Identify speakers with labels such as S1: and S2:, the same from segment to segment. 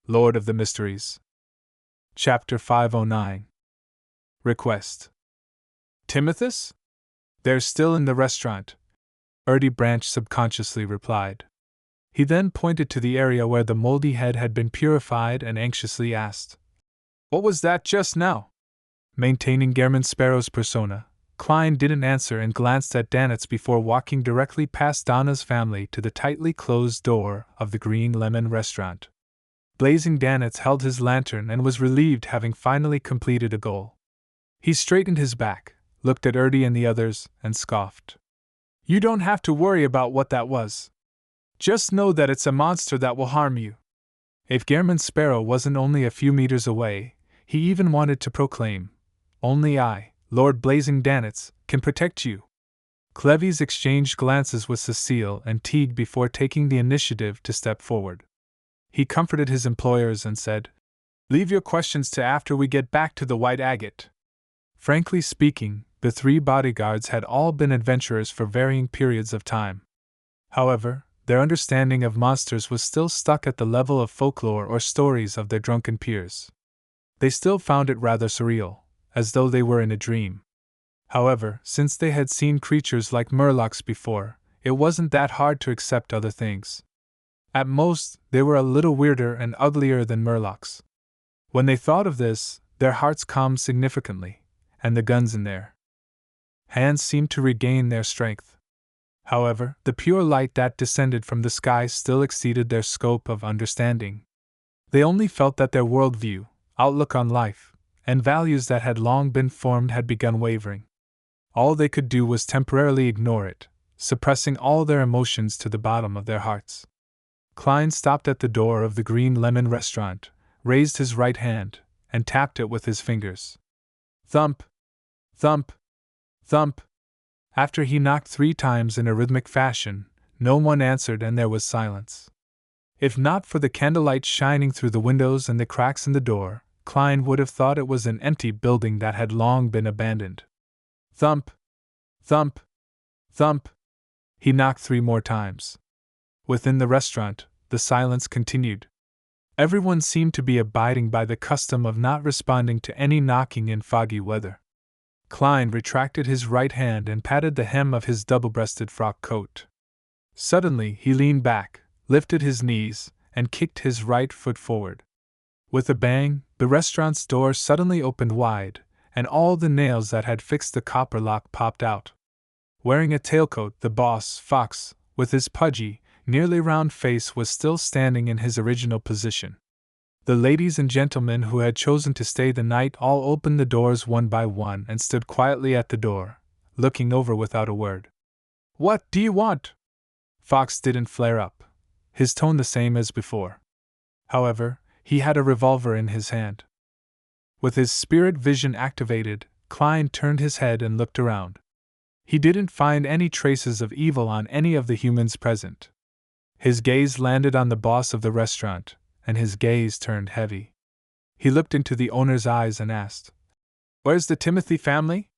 S1: Lord of the Mysteries. Chapter 509. Request. Timothus? They're still in the restaurant, Erdy Branch subconsciously replied. He then pointed to the area where the moldy head had been purified and anxiously asked, "What was that just now?" Maintaining Gehrman Sparrow's persona, Klein didn't answer and glanced at Danitz before walking directly past Donna's family to the tightly closed door of the Green Lemon restaurant. Blazing Danitz held his lantern and was relieved, having finally completed a goal. He straightened his back, looked at Erdy and the others, and scoffed. "You don't have to worry about what that was. Just know that it's a monster that will harm you." If Gehrman Sparrow wasn't only a few meters away, he even wanted to proclaim, "Only I, Lord Blazing Danitz, can protect you." Cleves exchanged glances with Cecile and Teague before taking the initiative to step forward. He comforted his employers and said, "Leave your questions to after we get back to the White Agate." Frankly speaking, the three bodyguards had all been adventurers for varying periods of time. However, their understanding of monsters was still stuck at the level of folklore or stories of their drunken peers. They still found it rather surreal, as though they were in a dream. However, since they had seen creatures like murlocs before, it wasn't that hard to accept other things. At most, they were a little weirder and uglier than murlocs. When they thought of this, their hearts calmed significantly, and the guns in their hands seemed to regain their strength. However, the pure light that descended from the sky still exceeded their scope of understanding. They only felt that their worldview, outlook on life, and values that had long been formed had begun wavering. All they could do was temporarily ignore it, suppressing all their emotions to the bottom of their hearts. Klein stopped at the door of the Green Lemon restaurant, raised his right hand, and tapped it with his fingers. Thump! Thump! Thump! After he knocked 3 times in a rhythmic fashion, no one answered and there was silence. If not for the candlelight shining through the windows and the cracks in the door, Klein would have thought it was an empty building that had long been abandoned. Thump! Thump! Thump! He knocked 3 more times. Within the restaurant, the silence continued. Everyone seemed to be abiding by the custom of not responding to any knocking in foggy weather. Klein retracted his right hand and patted the hem of his double-breasted frock coat. Suddenly he leaned back, lifted his knees, and kicked his right foot forward. With a bang, the restaurant's door suddenly opened wide, and all the nails that had fixed the copper lock popped out. Wearing a tailcoat, the boss, Fox, with his pudgy, nearly round face, was still standing in his original position. The ladies and gentlemen who had chosen to stay the night all opened the doors one by one and stood quietly at the door, looking over without a word. "What do you want?" Fox didn't flare up, his tone the same as before. However, he had a revolver in his hand. With his spirit vision activated, Klein turned his head and looked around. He didn't find any traces of evil on any of the humans present. His gaze landed on the boss of the restaurant, and his gaze turned heavy. He looked into the owner's eyes and asked, "Where's the Timothy family?"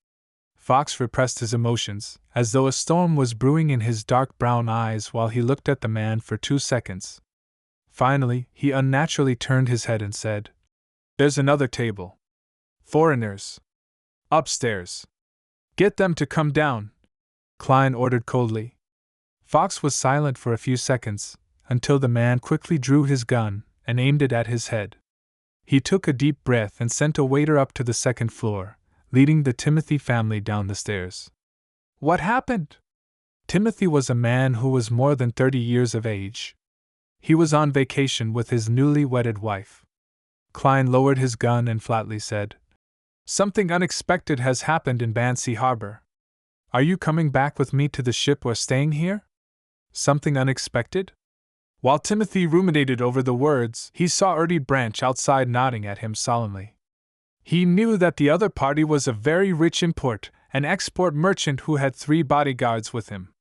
S1: Fox repressed his emotions, as though a storm was brewing in his dark brown eyes while he looked at the man for 2 seconds. Finally, he unnaturally turned his head and said, "There's another table. Foreigners. Upstairs. Get them to come down," Klein ordered coldly. Fox was silent for a few seconds, until the man quickly drew his gun and aimed it at his head. He took a deep breath and sent a waiter up to the 2nd floor, leading the Timothy family down the stairs. What happened? Timothy was a man who was more than 30 years of age. He was on vacation with his newly wedded wife. Klein lowered his gun and flatly said, "Something unexpected has happened in Bansi Harbor. Are you coming back with me to the ship or staying here?" Something unexpected? While Timothy ruminated over the words, he saw Erdy Branch outside nodding at him solemnly. He knew that the other party was a very rich import and export merchant who had 3 bodyguards with him.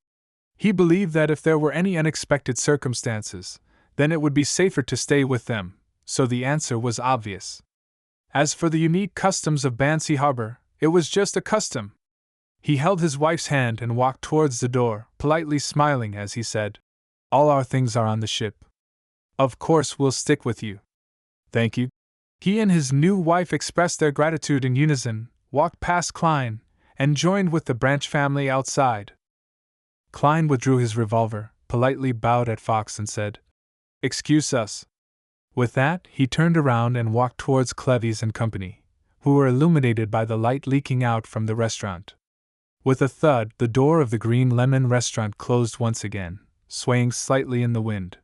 S1: He believed that if there were any unexpected circumstances, then it would be safer to stay with them, so the answer was obvious. As for the unique customs of Bansi Harbor, it was just a custom. He held his wife's hand and walked towards the door, politely smiling as he said, "All our things are on the ship. Of course we'll stick with you." Thank you. He and his new wife expressed their gratitude in unison, walked past Klein, and joined with the Branch family outside. Klein withdrew his revolver, politely bowed at Fox and said, "Excuse us." With that, he turned around and walked towards Cleves and company, who were illuminated by the light leaking out from the restaurant. With a thud, the door of the Green Lemon restaurant closed once again, swaying slightly in the wind.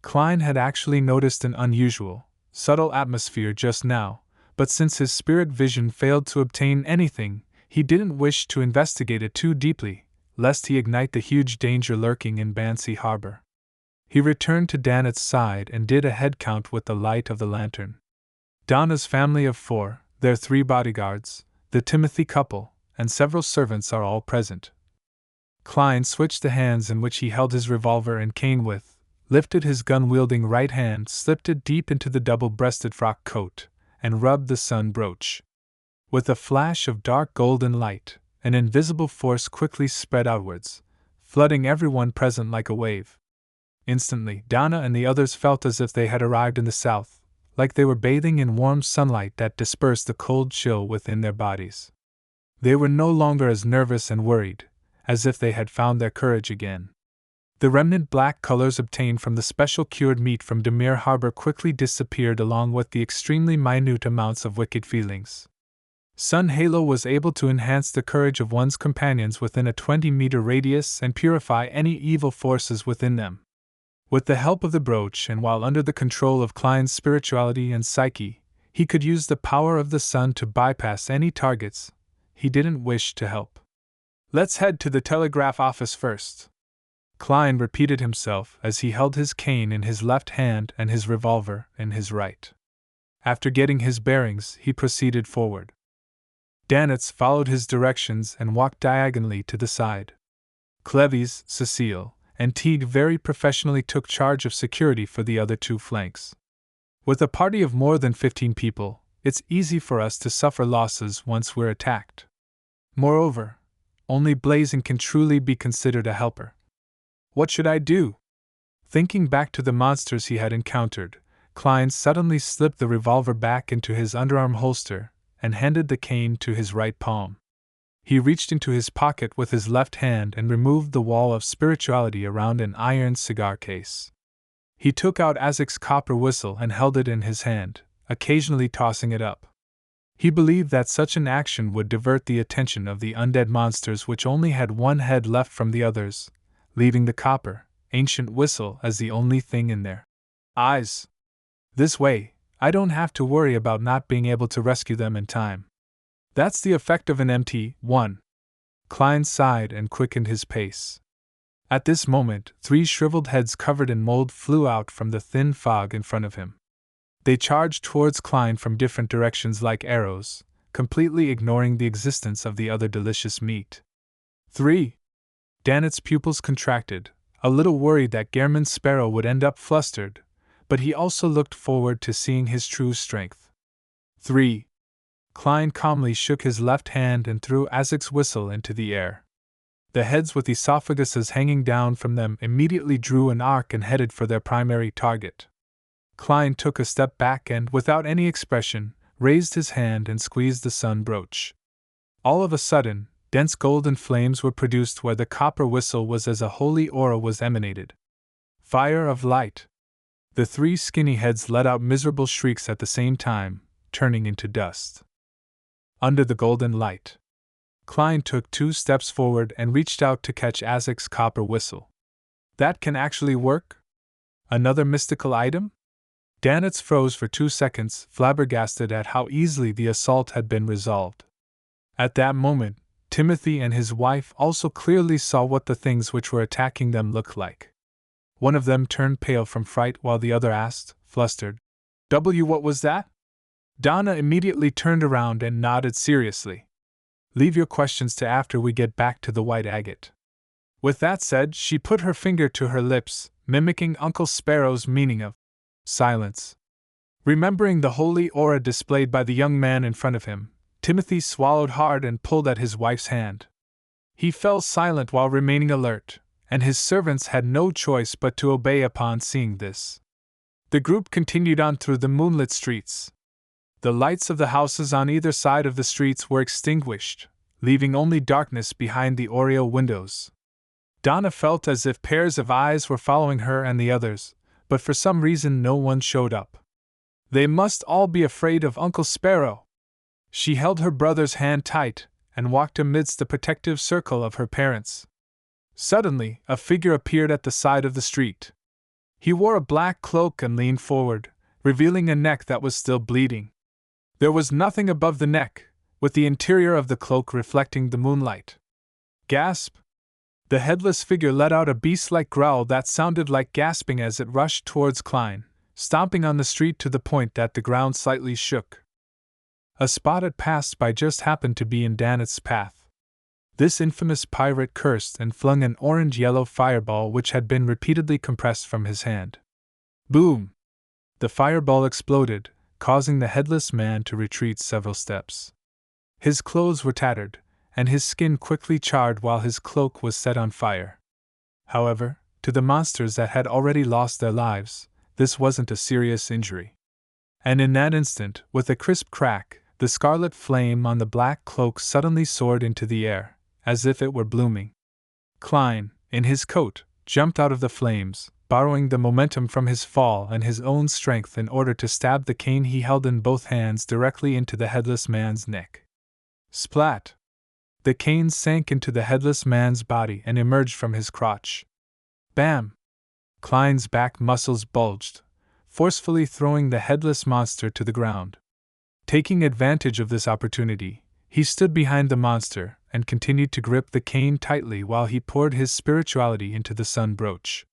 S1: Klein had actually noticed an unusual, subtle atmosphere just now, but since his spirit vision failed to obtain anything, he didn't wish to investigate it too deeply, lest he ignite the huge danger lurking in Bansi Harbor. He returned to Danet's side and did a head count with the light of the lantern. Donna's family of 4, their 3 bodyguards, the Timothy couple, and several servants are all present. Klein switched the hands in which he held his revolver and cane with, lifted his gun-wielding right hand, slipped it deep into the double-breasted frock coat, and rubbed the sun brooch. With a flash of dark golden light, an invisible force quickly spread outwards, flooding everyone present like a wave. Instantly, Donna and the others felt as if they had arrived in the south, like they were bathing in warm sunlight that dispersed the cold chill within their bodies. They were no longer as nervous and worried, as if they had found their courage again. The remnant black colors obtained from the special cured meat from Demir Harbor quickly disappeared along with the extremely minute amounts of wicked feelings. Sun Halo was able to enhance the courage of one's companions within a 20-meter radius and purify any evil forces within them. With the help of the brooch and while under the control of Klein's spirituality and psyche, he could use the power of the sun to bypass any targets he didn't wish to help. "Let's head to the telegraph office first," Klein repeated himself as he held his cane in his left hand and his revolver in his right. After getting his bearings, he proceeded forward. Danitz followed his directions and walked diagonally to the side. Cleves, Cecile, and Teague very professionally took charge of security for the other 2 flanks. With a party of more than 15 people, it's easy for us to suffer losses once we're attacked. Moreover, only Blazing can truly be considered a helper. What should I do? Thinking back to the monsters he had encountered, Klein suddenly slipped the revolver back into his underarm holster and handed the cane to his right palm. He reached into his pocket with his left hand and removed the wall of spirituality around an iron cigar case. He took out Azek's copper whistle and held it in his hand, occasionally tossing it up. He believed that such an action would divert the attention of the undead monsters, which only had one head left from the others, leaving the copper, ancient whistle as the only thing in their eyes. This way, I don't have to worry about not being able to rescue them in time. That's the effect of an MT-1. Klein sighed and quickened his pace. At this moment, 3 shriveled heads covered in mold flew out from the thin fog in front of him. They charged towards Klein from different directions like arrows, completely ignoring the existence of the other delicious meat. 3. Danet's pupils contracted, a little worried that Gehrman's sparrow would end up flustered, but he also looked forward to seeing his true strength. 3. Klein calmly shook his left hand and threw Azek's whistle into the air. The heads with esophaguses hanging down from them immediately drew an arc and headed for their primary target. Klein took a step back and, without any expression, raised his hand and squeezed the sun brooch. All of a sudden, dense golden flames were produced where the copper whistle was, as a holy aura was emanated. Fire of light! The 3 skinny heads let out miserable shrieks at the same time, turning into dust. Under the golden light, Klein took 2 steps forward and reached out to catch Azek's copper whistle. That can actually work? Another mystical item? Danitz froze for 2 seconds, flabbergasted at how easily the assault had been resolved. At that moment, Timothy and his wife also clearly saw what the things which were attacking them looked like. One of them turned pale from fright while the other asked, flustered, What was that?" Donna immediately turned around and nodded seriously. "Leave your questions to after we get back to the white agate." With that said, she put her finger to her lips, mimicking Uncle Sparrow's meaning of silence. Remembering the holy aura displayed by the young man in front of him, Timothy swallowed hard and pulled at his wife's hand. He fell silent while remaining alert, and his servants had no choice but to obey upon seeing this. The group continued on through the moonlit streets. The lights of the houses on either side of the streets were extinguished, leaving only darkness behind the oriel windows. Donna felt as if pairs of eyes were following her and the others, but for some reason no one showed up. They must all be afraid of Uncle Sparrow. She held her brother's hand tight and walked amidst the protective circle of her parents. Suddenly, a figure appeared at the side of the street. He wore a black cloak and leaned forward, revealing a neck that was still bleeding. There was nothing above the neck, with the interior of the cloak reflecting the moonlight. Gasp! The headless figure let out a beast-like growl that sounded like gasping as it rushed towards Klein, stomping on the street to the point that the ground slightly shook. A spot it passed by just happened to be in Danet's path. This infamous pirate cursed and flung an orange-yellow fireball which had been repeatedly compressed from his hand. Boom! The fireball exploded, causing the headless man to retreat several steps. His clothes were tattered, and his skin quickly charred while his cloak was set on fire. However, to the monsters that had already lost their lives, this wasn't a serious injury. And in that instant, with a crisp crack, the scarlet flame on the black cloak suddenly soared into the air, as if it were blooming. Klein, in his coat, jumped out of the flames, borrowing the momentum from his fall and his own strength in order to stab the cane he held in both hands directly into the headless man's neck. Splat! The cane sank into the headless man's body and emerged from his crotch. Bam! Klein's back muscles bulged, forcefully throwing the headless monster to the ground. Taking advantage of this opportunity, he stood behind the monster and continued to grip the cane tightly while he poured his spirituality into the sun brooch.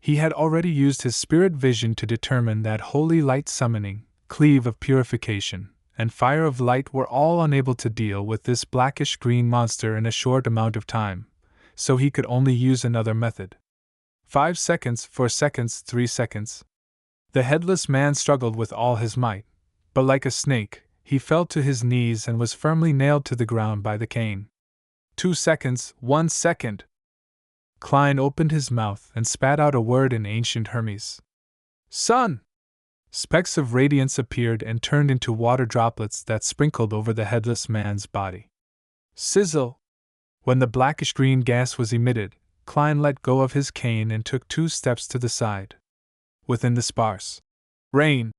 S1: He had already used his spirit vision to determine that holy light summoning, cleave of purification, and fire of light were all unable to deal with this blackish-green monster in a short amount of time, so he could only use another method. 5 seconds, 4 seconds, 3 seconds. The headless man struggled with all his might, but like a snake, he fell to his knees and was firmly nailed to the ground by the cane. 2 seconds, 1 second. Klein opened his mouth and spat out a word in ancient Hermes. Sun! Specks of radiance appeared and turned into water droplets that sprinkled over the headless man's body. Sizzle! When the blackish-green gas was emitted, Klein let go of his cane and took 2 steps to the side. Within the sparse rain,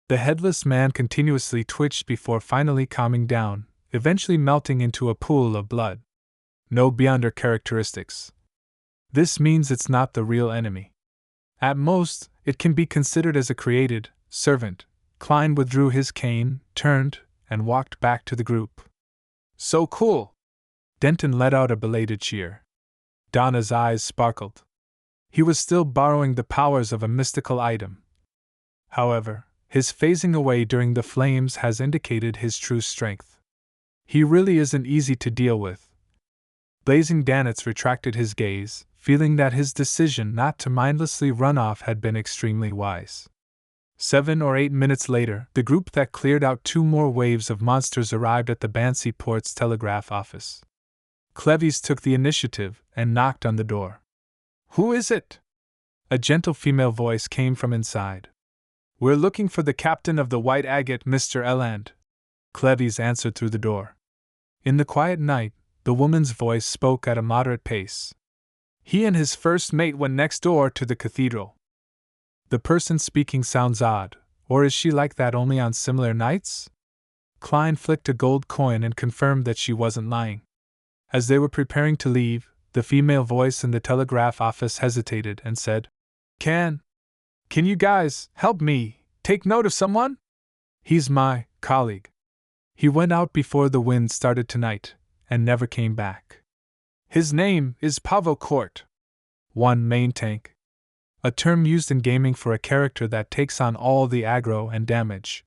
S1: the headless man continuously twitched before finally calming down, eventually melting into a pool of blood. No Beyonder characteristics. This means it's not the real enemy. At most, it can be considered as a created servant. Klein withdrew his cane, turned, and walked back to the group. So cool! Denton let out a belated cheer. Donna's eyes sparkled. He was still borrowing the powers of a mystical item. However, his phasing away during the flames has indicated his true strength. He really isn't easy to deal with. Blazing Danitz retracted his gaze, feeling that his decision not to mindlessly run off had been extremely wise. 7 or 8 minutes later, the group that cleared out 2 more waves of monsters arrived at the Bancy Port's telegraph office. Cleves took the initiative and knocked on the door. Who is it? A gentle female voice came from inside. We're looking for the captain of the White Agate, Mr. Eland. Cleves answered through the door. In the quiet night, the woman's voice spoke at a moderate pace. He and his first mate went next door to the cathedral. The person speaking sounds odd, or is she like that only on similar nights? Klein flicked a gold coin and confirmed that she wasn't lying. As they were preparing to leave, the female voice in the telegraph office hesitated and said, Can you guys help me take note of someone? He's my colleague. He went out before the wind started tonight, and never came back. His name is Pavo Court. One main tank. A term used in gaming for a character that takes on all the aggro and damage.